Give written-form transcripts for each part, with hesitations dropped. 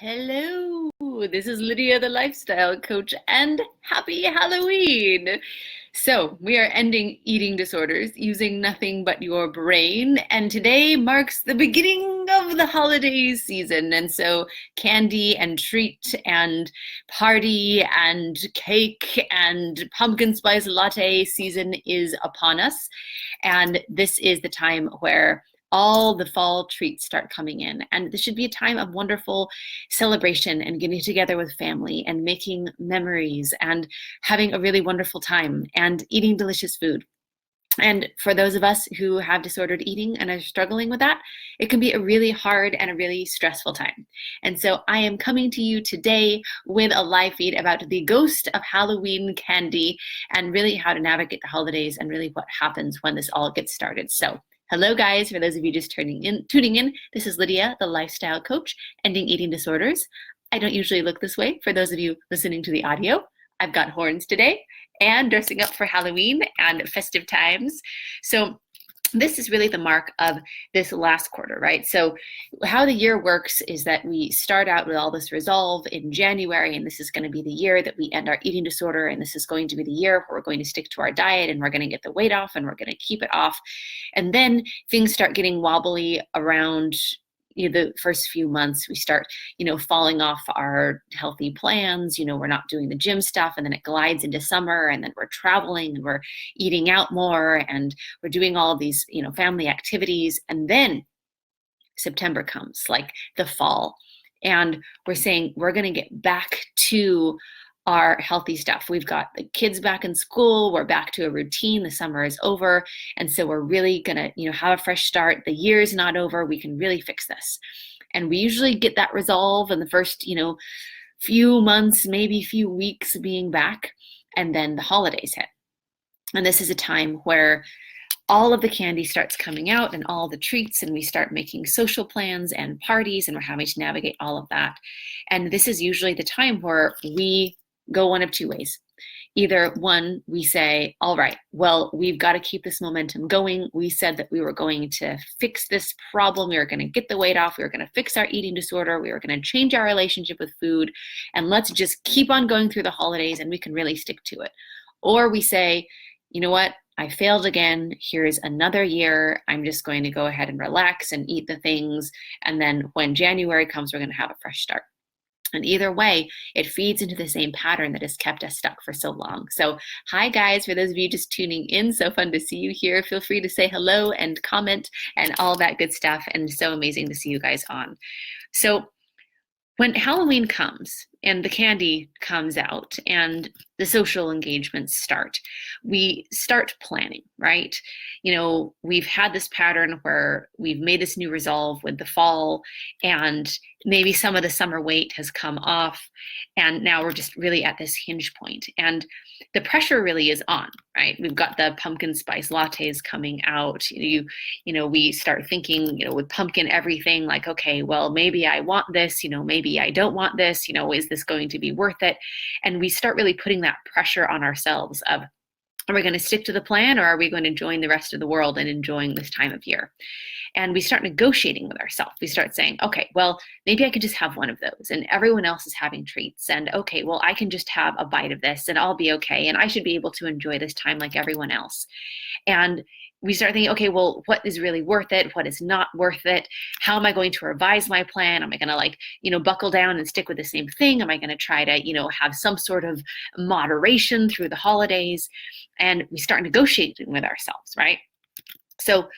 Hello, this is Lydia, the lifestyle coach, and happy Halloween! So, we are ending eating disorders using nothing but your brain, and today marks the beginning of the holiday season. And so, candy and treat and party and cake and pumpkin spice latte season is upon us. And this is the time where all the fall treats start coming in. And this should be a time of wonderful celebration and getting together with family and making memories and having a really wonderful time and eating delicious food. And for those of us who have disordered eating and are struggling with that, it can be a really hard and a really stressful time. And so I am coming to you today with a live feed about the ghost of Halloween candy and really how to navigate the holidays and really what happens when this all gets started. So hello guys, for those of you just tuning in, this is Lydia, the lifestyle coach, ending eating disorders. I don't usually look this way for those of you listening to the audio. I've got horns today and dressing up for Halloween and festive times. So this is really the mark of this last quarter, right? So how the year works is that we start out with all this resolve in January, and this is going to be the year that we end our eating disorder, and this is going to be the year where we're going to stick to our diet, and we're going to get the weight off, and we're going to keep it off. And then things start getting wobbly around the first few months. We start, falling off our healthy plans. We're not doing the gym stuff, and then it glides into summer, and then we're traveling and we're eating out more, and we're doing all of these, family activities. And then September comes, like the fall, and we're saying we're going to get back to our healthy stuff. We've got the kids back in school. We're back to a routine. The summer is over. And so we're really going to, have a fresh start. The year is not over. We can really fix this. And we usually get that resolve in the first, few months, maybe few weeks being back. And then the holidays hit. And this is a time where all of the candy starts coming out and all the treats, and we start making social plans and parties, and we're having to navigate all of that. And this is usually the time where we go one of two ways. Either one, we say, all right, well, we've got to keep this momentum going. We said that we were going to fix this problem. We were going to get the weight off. We were going to fix our eating disorder. We were going to change our relationship with food. And let's just keep on going through the holidays, and we can really stick to it. Or we say, you know what? I failed again. Here's another year. I'm just going to go ahead and relax and eat the things. And then when January comes, we're going to have a fresh start. And either way, it feeds into the same pattern that has kept us stuck for so long. So hi guys, for those of you just tuning in, so fun to see you here. Feel free to say hello and comment and all that good stuff. And so amazing to see you guys on. So when Halloween comes and the candy comes out and the social engagements start, we start planning, right? We've had this pattern where we've made this new resolve with the fall, and maybe some of the summer weight has come off, and now we're just really at this hinge point. And the pressure really is on, right? We've got the pumpkin spice lattes coming out. We start thinking, with pumpkin everything, like, okay, well, maybe I want this, maybe I don't want this, is this going to be worth it? And we start really putting that pressure on ourselves of, are we going to stick to the plan, or are we going to join the rest of the world and enjoying this time of year? And we start negotiating with ourselves. We start saying, okay, well, maybe I could just have one of those, and everyone else is having treats. And okay, well, I can just have a bite of this and I'll be okay. And I should be able to enjoy this time like everyone else. And we start thinking, okay, well, what is really worth it? What is not worth it? How am I going to revise my plan? Am I going to buckle down and stick with the same thing? Am I going to try to, have some sort of moderation through the holidays? And we start negotiating with ourselves, right? So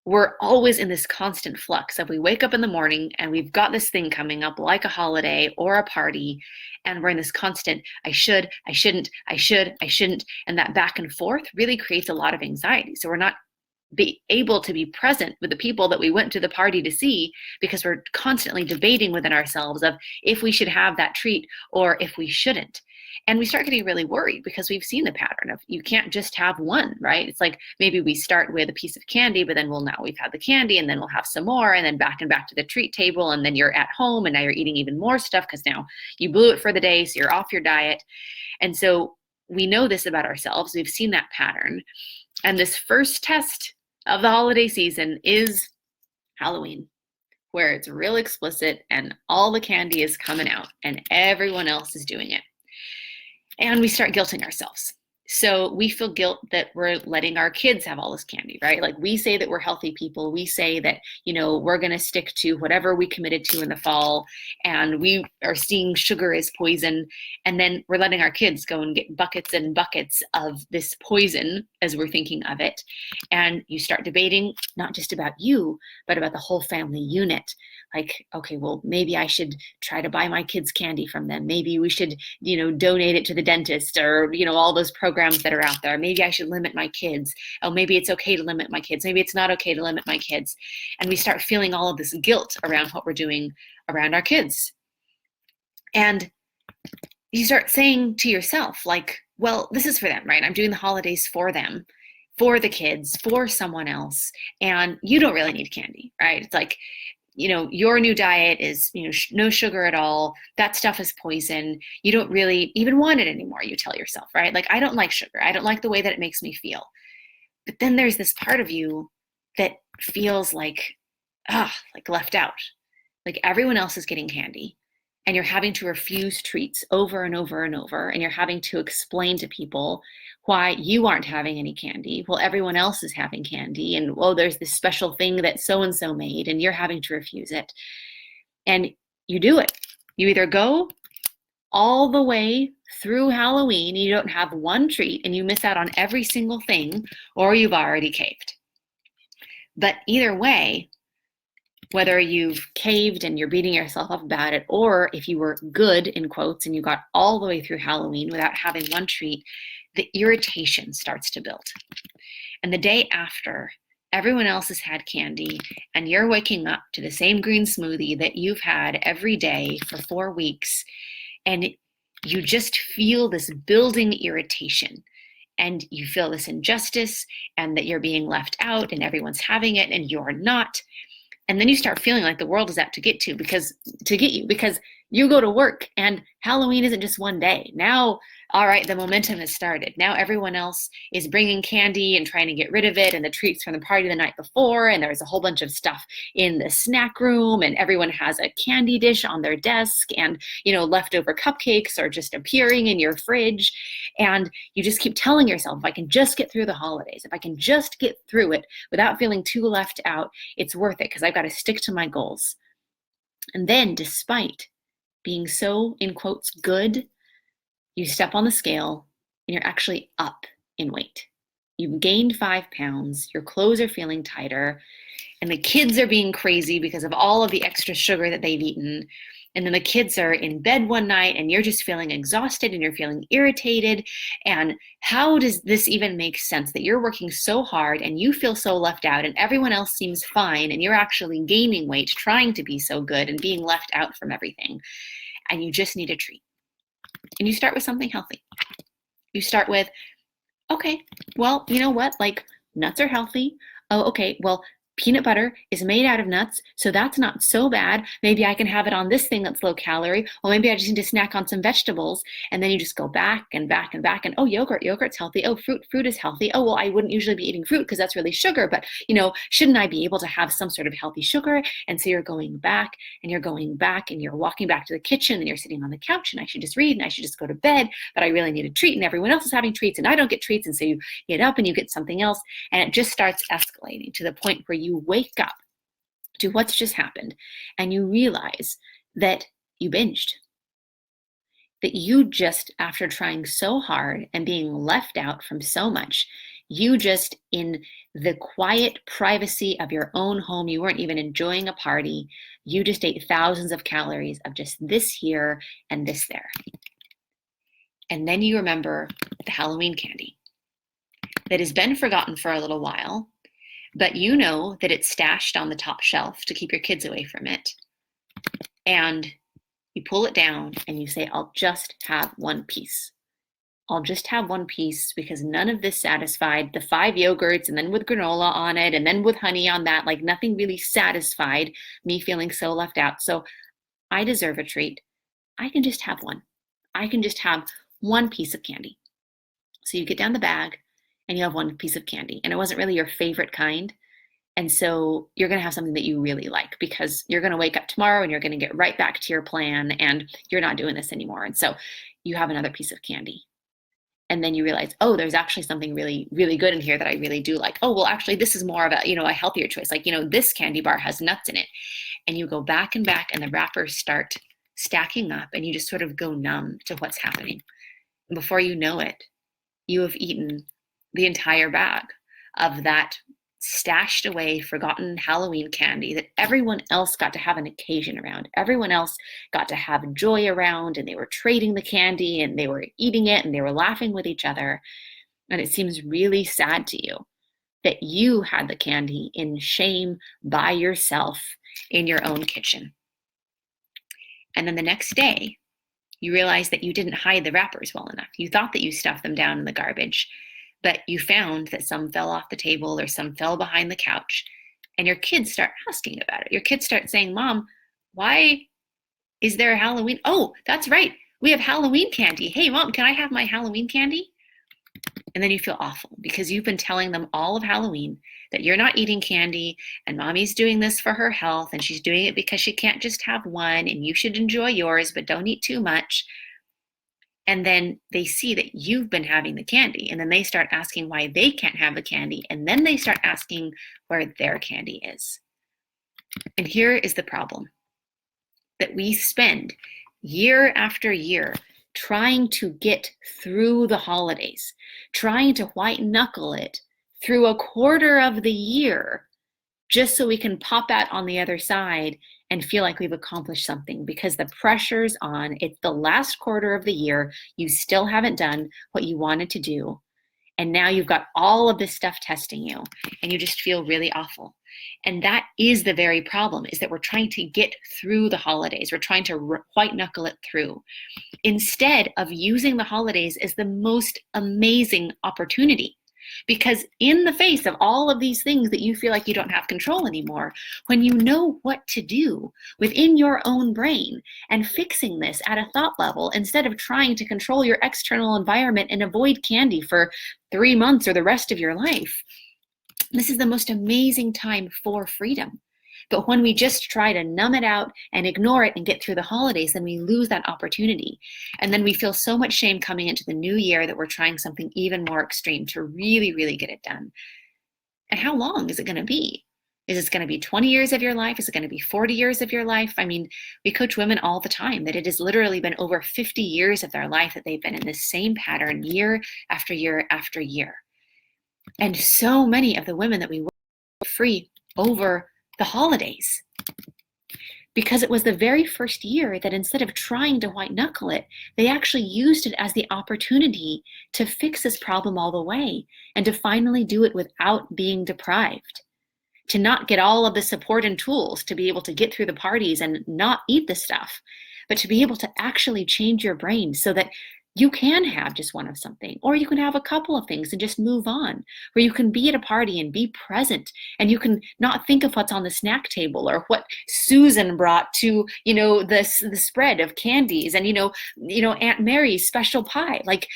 we're always in this constant flux of, we wake up in the morning and we've got this thing coming up like a holiday or a party, and we're in this constant, I should, I shouldn't, I should, I shouldn't. And that back and forth really creates a lot of anxiety. So we're not able to be present with the people that we went to the party to see, because we're constantly debating within ourselves of if we should have that treat or if we shouldn't. And we start getting really worried because we've seen the pattern of, you can't just have one, right? It's like maybe we start with a piece of candy, but then now we've had the candy, and then we'll have some more, and then back to the treat table, and then you're at home and now you're eating even more stuff because now you blew it for the day, so you're off your diet. And so we know this about ourselves. We've seen that pattern. And this first test of the holiday season is Halloween, where it's real explicit and all the candy is coming out and everyone else is doing it. And we start guilting ourselves. So we feel guilt that we're letting our kids have all this candy, right? Like we say that we're healthy people. We say that, we're going to stick to whatever we committed to in the fall, and we are seeing sugar as poison. And then we're letting our kids go and get buckets and buckets of this poison as we're thinking of it. And you start debating not just about you, but about the whole family unit. Like, okay, well, maybe I should try to buy my kids candy from them. Maybe we should, donate it to the dentist, or, all those programs that are out there. Maybe I should limit my kids. Oh, maybe it's okay to limit my kids. Maybe it's not okay to limit my kids. And we start feeling all of this guilt around what we're doing around our kids. And you start saying to yourself, like, well, this is for them, right? I'm doing the holidays for them, for the kids, for someone else. And you don't really need candy, right? It's like, your new diet is, no sugar at all. That stuff is poison. You don't really even want it anymore, you tell yourself, right? Like, I don't like sugar. I don't like the way that it makes me feel. But then there's this part of you that feels like left out. Like everyone else is getting candy, and you're having to refuse treats over and over and over, and you're having to explain to people why you aren't having any candy. Well, everyone else is having candy, and there's this special thing that so-and-so made, and you're having to refuse it. And you do it. You either go all the way through Halloween, and you don't have one treat, and you miss out on every single thing, or you've already caved. But either way, whether you've caved and you're beating yourself up about it, or if you were good, in quotes, and you got all the way through Halloween without having one treat, the irritation starts to build. And the day after, everyone else has had candy, and you're waking up to the same green smoothie that you've had every day for 4 weeks, and you just feel this building irritation. And you feel this injustice, and that you're being left out, and everyone's having it, and you're not. And then you start feeling like the world is out to get you because you go to work, and Halloween isn't just one day. Now, all right, the momentum has started. Now everyone else is bringing candy and trying to get rid of it, and the treats from the party the night before, and there's a whole bunch of stuff in the snack room, and everyone has a candy dish on their desk, and leftover cupcakes are just appearing in your fridge. And you just keep telling yourself, if I can just get through the holidays, if I can just get through it without feeling too left out, it's worth it, because I've got to stick to my goals. And then, despite being so, in quotes, good, you step on the scale and you're actually up in weight. You've gained 5 pounds, your clothes are feeling tighter, and the kids are being crazy because of all of the extra sugar that they've eaten. And then the kids are in bed one night, and you're just feeling exhausted, and you're feeling irritated. And how does this even make sense, that you're working so hard and you feel so left out, and everyone else seems fine, and you're actually gaining weight, trying to be so good and being left out from everything, and you just need a treat? And you start with something healthy. You start with, okay, well, you know what? Like, nuts are healthy. Oh, okay, well, peanut butter is made out of nuts, so that's not so bad. Maybe I can have it on this thing that's low calorie. Well, maybe I just need to snack on some vegetables. And then you just go back and back and back. And oh, yogurt's healthy. Oh, fruit is healthy. Oh, well, I wouldn't usually be eating fruit because that's really sugar. But, shouldn't I be able to have some sort of healthy sugar? And so you're going back and you're going back, and you're walking back to the kitchen, and you're sitting on the couch, and I should just read, and I should just go to bed. But I really need a treat, and everyone else is having treats, and I don't get treats. And so you get up and you get something else, and it just starts escalating to the point where you wake up to what's just happened, and you realize that you binged. That you just, after trying so hard and being left out from so much, you just, in the quiet privacy of your own home, you weren't even enjoying a party, you just ate thousands of calories of just this here and this there. And then you remember the Halloween candy that has been forgotten for a little while, but you know that it's stashed on the top shelf to keep your kids away from it. And you pull it down and you say, I'll just have one piece. I'll just have one piece, because none of this satisfied the 5 yogurts, and then with granola on it, and then with honey on that. Like, nothing really satisfied me feeling so left out. So I deserve a treat. I can just have one. I can just have one piece of candy. So you get down the bag and you have one piece of candy, and it wasn't really your favorite kind. And so you're going to have something that you really like, because you're going to wake up tomorrow and you're going to get right back to your plan and you're not doing this anymore. And so you have another piece of candy. And then you realize, oh, there's actually something really, really good in here that I really do like. Oh, well, actually, this is more of a, a healthier choice. Like, this candy bar has nuts in it. And you go back and back and the wrappers start stacking up and you just sort of go numb to what's happening. And before you know it, you have eaten the entire bag of that stashed away, forgotten Halloween candy that everyone else got to have an occasion around. Everyone else got to have joy around, and they were trading the candy and they were eating it and they were laughing with each other. And it seems really sad to you that you had the candy in shame by yourself in your own kitchen. And then the next day, you realize that you didn't hide the wrappers well enough. You thought that you stuffed them down in the garbage, but you found that some fell off the table or some fell behind the couch, and your kids start asking about it. Your kids start saying, Mom, why is there a Halloween? Oh, that's right. We have Halloween candy. Hey, Mom, can I have my Halloween candy? And then you feel awful because you've been telling them all of Halloween that you're not eating candy and Mommy's doing this for her health and she's doing it because she can't just have one and you should enjoy yours, but don't eat too much. And then they see that you've been having the candy, and then they start asking why they can't have the candy, and then they start asking where their candy is. And here is the problem, that we spend year after year trying to get through the holidays, trying to white knuckle it through a quarter of the year, just so we can pop out on the other side and feel like we've accomplished something, because the pressure's on. It's the last quarter of the year. You still haven't done what you wanted to do. And now you've got all of this stuff testing you and you just feel really awful. And that is the very problem, is that we're trying to get through the holidays. We're trying to white knuckle it through, instead of using the holidays as the most amazing opportunity. Because in the face of all of these things that you feel like you don't have control anymore, when you know what to do within your own brain and fixing this at a thought level, instead of trying to control your external environment and avoid candy for 3 months or the rest of your life, this is the most amazing time for freedom. But when we just try to numb it out and ignore it and get through the holidays, then we lose that opportunity. And then we feel so much shame coming into the new year that we're trying something even more extreme to really, really get it done. And how long is it going to be? Is it going to be 20 years of your life? Is it going to be 40 years of your life? I mean, we coach women all the time that it has literally been over 50 years of their life that they've been in this same pattern year after year after year. And so many of the women that we work with free over the holidays, because it was the very first year that instead of trying to white knuckle it, they actually used it as the opportunity to fix this problem all the way and to finally do it without being deprived, to not get all of the support and tools to be able to get through the parties and not eat the stuff, but to be able to actually change your brain so that you can have just one of something, or you can have a couple of things and just move on, where you can be at a party and be present, and you can not think of what's on the snack table or what Susan brought to, the spread of candies and, Aunt Mary's special pie. Like,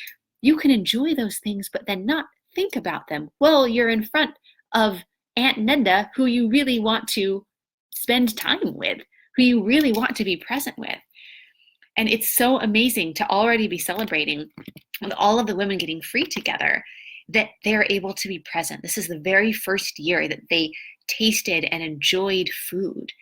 you can enjoy those things, but then not think about them. Well, you're in front of Aunt Nenda, who you really want to spend time with, who you really want to be present with. And it's so amazing to already be celebrating with all of the women getting free together, that they're able to be present. This is the very first year that they tasted and enjoyed food,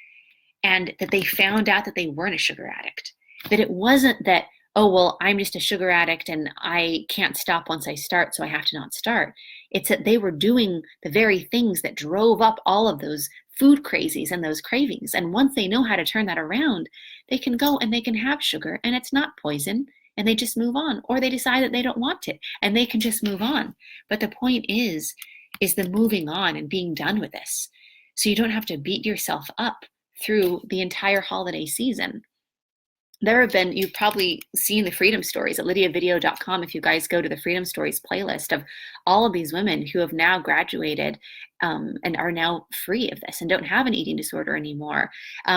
and that they found out that they weren't a sugar addict. That it wasn't that, oh, well, I'm just a sugar addict and I can't stop once I start, so I have to not start. It's that they were doing the very things that drove up all of those food crazies and those cravings. And once they know how to turn that around, they can go and they can have sugar and it's not poison, and they just move on. Or they decide that they don't want it and they can just move on. But the point is the moving on and being done with this, so you don't have to beat yourself up through the entire holiday season. There have been, you've probably seen the freedom stories at lydiavideo.com. If you guys go to the freedom stories playlist of all of these women who have now graduated and are now free of this and don't have an eating disorder anymore.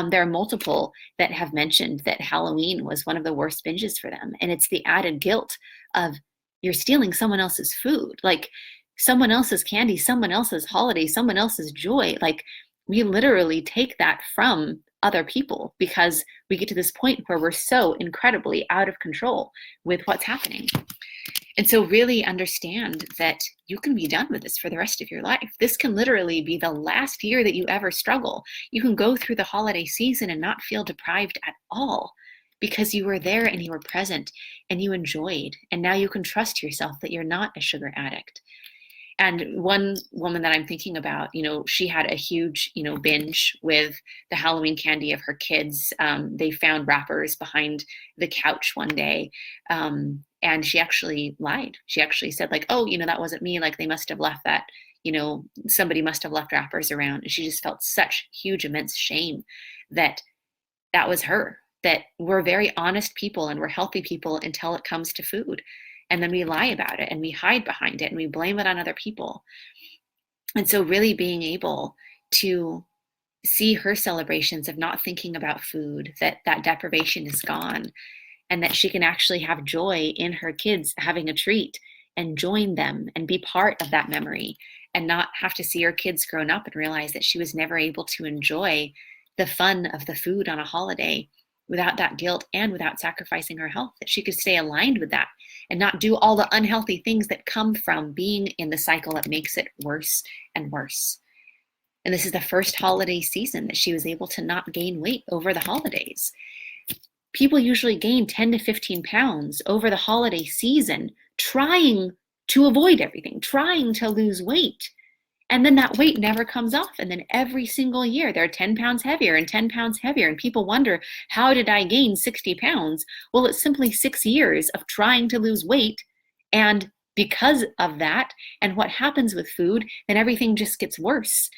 There are multiple that have mentioned that Halloween was one of the worst binges for them. And it's the added guilt of, you're stealing someone else's food. Like, someone else's candy, someone else's holiday, someone else's joy. Like, we literally take that from other people because we get to this point where we're so incredibly out of control with what's happening. And so really understand that you can be done with this for the rest of your life. This can literally be the last year that you ever struggle. You can go through the holiday season and not feel deprived at all because you were there and you were present and you enjoyed. And now you can trust yourself that you're not a sugar addict. And one woman that I'm thinking about, she had a huge, binge with the Halloween candy of her kids. They found wrappers behind the couch one day. And she actually lied. She actually said, like, oh, that wasn't me. Like, they must have left that, somebody must have left wrappers around. And she just felt such huge, immense shame that was her, that we're very honest people and we're healthy people until it comes to food. And then we lie about it and we hide behind it and we blame it on other people. And so really being able to see her celebrations of not thinking about food, that deprivation is gone, and that she can actually have joy in her kids having a treat and join them and be part of that memory and not have to see her kids grown up and realize that she was never able to enjoy the fun of the food on a holiday without that guilt and without sacrificing her health, that she could stay aligned with that and not do all the unhealthy things that come from being in the cycle that makes it worse and worse. And this is the first holiday season that she was able to not gain weight over the holidays. People usually gain 10 to 15 pounds over the holiday season, trying to avoid everything, trying to lose weight. And then that weight never comes off. And then every single year, they're 10 pounds heavier and 10 pounds heavier. And people wonder, how did I gain 60 pounds? Well, it's simply 6 years of trying to lose weight. And because of that, and what happens with food, then everything just gets worse.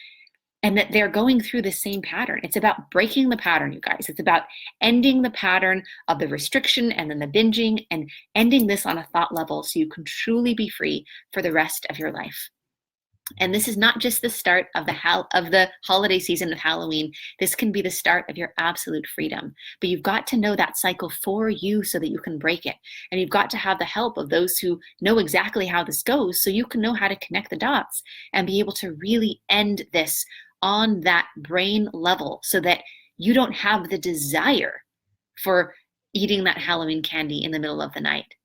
And that they're going through the same pattern. It's about breaking the pattern, you guys. It's about ending the pattern of the restriction and then the binging and ending this on a thought level so you can truly be free for the rest of your life. And this is not just the start of the holiday season of Halloween. This can be the start of your absolute freedom. But you've got to know that cycle for you so that you can break it. And you've got to have the help of those who know exactly how this goes so you can know how to connect the dots and be able to really end this on that brain level so that you don't have the desire for eating that Halloween candy in the middle of the night,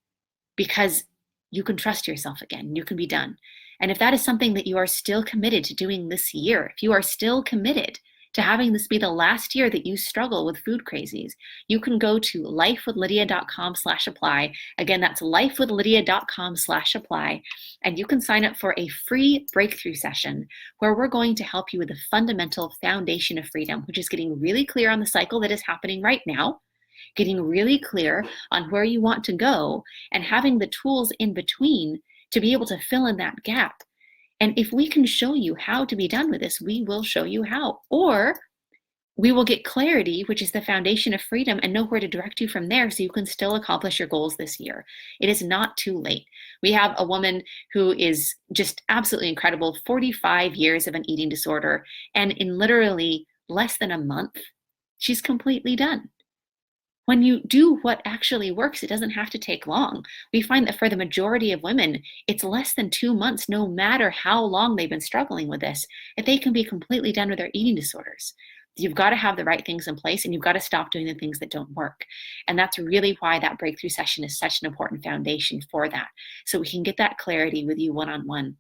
because you can trust yourself again. You can be done. And if that is something that you are still committed to doing this year, if you are still committed to having this be the last year that you struggle with food crazies, you can go to lifewithlydia.com/apply. Again, that's lifewithlydia.com/apply. And you can sign up for a free breakthrough session where we're going to help you with the fundamental foundation of freedom, which is getting really clear on the cycle that is happening right now, getting really clear on where you want to go, and having the tools in between to be able to fill in that gap. And if we can show you how to be done with this, we will show you how. Or we will get clarity, which is the foundation of freedom, and know where to direct you from there so you can still accomplish your goals this year. It is not too late. We have a woman who is just absolutely incredible, 45 years of an eating disorder, and in literally less than a month, she's completely done. When you do what actually works, it doesn't have to take long. We find that for the majority of women, it's less than 2 months, no matter how long they've been struggling with this, that they can be completely done with their eating disorders. You've got to have the right things in place, and you've got to stop doing the things that don't work. And that's really why that breakthrough session is such an important foundation for that. So we can get that clarity with you one-on-one.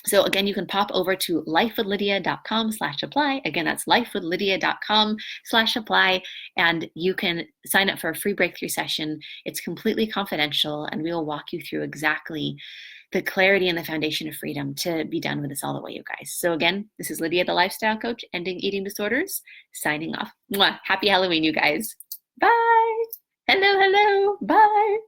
So again, you can pop over to lifewithlydia.com/apply. Again, that's lifewithlydia.com/apply, and you can sign up for a free breakthrough session. It's completely confidential, and we will walk you through exactly the clarity and the foundation of freedom to be done with this all the way, you guys. So again, this is Lydia, the lifestyle coach, ending eating disorders, signing off. Mwah. Happy Halloween, you guys. Bye. Hello, hello. Bye.